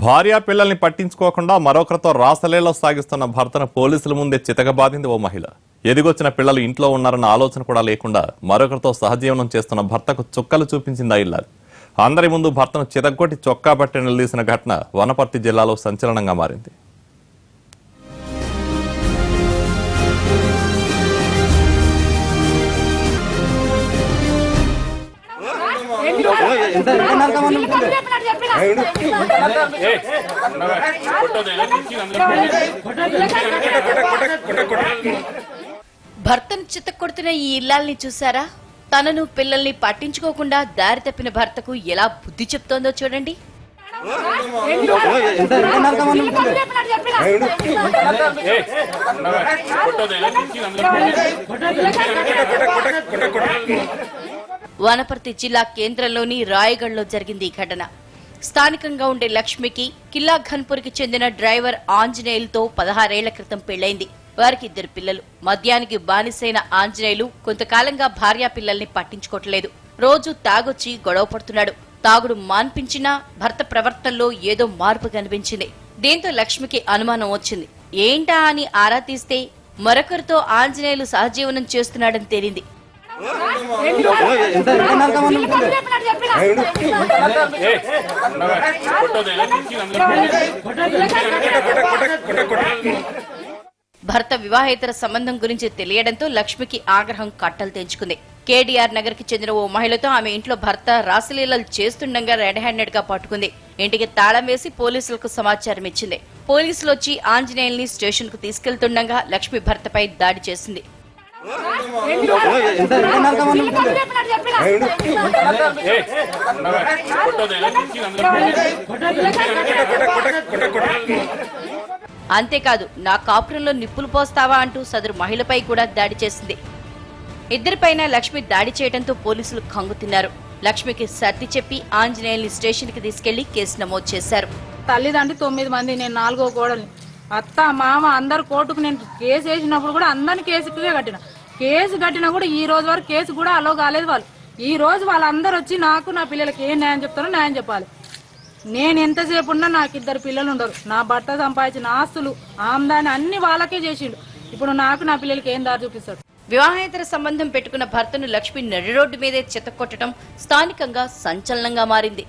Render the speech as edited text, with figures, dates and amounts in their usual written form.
భార్య పిల్లల్ని పట్టించుకోకుండా మరొకరితో రాసలీలా సాగిస్తున్న భర్తను పోలీసుల ముందే చితకబాదింది ఓ మహిళ. ఎదిగొచ్చిన పిల్లలు ఇంట్లో ఉన్నారన్న ఆలోచన కూడా లేకుండా మరొకరితో సహజీవనం చేస్తున్న భర్తకు చుక్కలు చూపించింది ఆ ఇల్లాలు. అందరి ముందు భర్తను చితగొట్టి చొక్కా బట్టి నిలదీసిన ఘటన వనపర్తి జిల్లాలో సంచలనంగా మారింది. భర్తను చిత్తకొడుతున్న ఈ ఇల్లాల్ని చూసారా? తనను పిల్లల్ని పట్టించుకోకుండా దారి తప్పిన భర్తకు ఎలా బుద్ధి చెప్తోందో చూడండి. వనపర్తి జిల్లా కేంద్రంలోని రాయగఢ్లో జరిగింది ఈ ఘటన. స్థానికంగా ఉండే లక్ష్మికి కిల్లా ఘన్పూర్కి చెందిన డ్రైవర్ ఆంజనేయులతో 16 ఏళ్ల క్రితం పెళ్లైంది. వారికి 2 పిల్లలు. మద్యానికి బానిసైన ఆంజనేయులు కొంతకాలంగా భార్యా పిల్లల్ని పట్టించుకోవట్లేదు. రోజు తాగొచ్చి గొడవ పడుతున్నాడు. తాగుడు మాన్పించినా భర్త ప్రవర్తనలో ఏదో మార్పు కనిపించింది. దీంతో లక్ష్మికి అనుమానం వచ్చింది. ఏంటా అని ఆరా తీస్తే మరొకరితో ఆంజనేయులు సహజీవనం చేస్తున్నాడని తేలింది. భర్త వివాహేతర సంబంధం గురించి తెలియడంతో లక్ష్మికి ఆగ్రహం కట్టలు తెంచుకుంది. కేడీఆర్ నగర్ కి చెందిన ఓ మహిళతో ఆమె ఇంట్లో భర్త రాసలీలలు చేస్తుండగా రెడ్ హ్యాండెడ్ గా పట్టుకుంది. ఇంటికి తాళం వేసి పోలీసులకు సమాచారం ఇచ్చింది. పోలీసులు వచ్చి ఆంజనేయుల్ని స్టేషన్ కు తీసుకెళ్తుండగా లక్ష్మి భర్తపై దాడి చేసింది. అంతేకాదు, నా కాపురంలో నిప్పులు పోస్తావా అంటూ సదరు మహిళపై కూడా దాడి చేసింది. ఇద్దరిపైన లక్ష్మి దాడి చేయడంతో పోలీసులు కంగుతిన్నారు. లక్ష్మికి సర్ది చెప్పి ఆంజనేయుల్ని స్టేషన్ కి తీసుకెళ్లి కేసు నమోదు చేశారు. తల్లిదండ్రి 9 మంది, నేను 4వ కోడల్ని. అత్త మామ అందరు కోర్టుకు నేను కేసు వేసినప్పుడు కూడా అందరిని కేసుకే కట్టిన. కేసు కట్టినా కూడా ఈ రోజు వరకు కేసు కూడా అలో కాలేదు. వాళ్ళు ఈ రోజు వాళ్ళందరూ వచ్చి నాకు నా పిల్లలకి ఏం న్యాయం చెప్తారో న్యాయం చెప్పాలి. నేను ఎంతసేపు ఉన్నా నాకు 2 పిల్లలు ఉండరు. నా భర్త సంపాదించిన ఆస్తులు ఆమ్దాని అన్ని వాళ్ళకే చేసిండు. ఇప్పుడు నాకు నా పిల్లలకి ఏం దారి చూపిస్తాడు? వివాహేతర సంబంధం పెట్టుకున్న భర్తను లక్ష్మి నడి రోడ్డు మీదే చితక్కొట్టడం స్థానికంగా సంచలనంగా మారింది.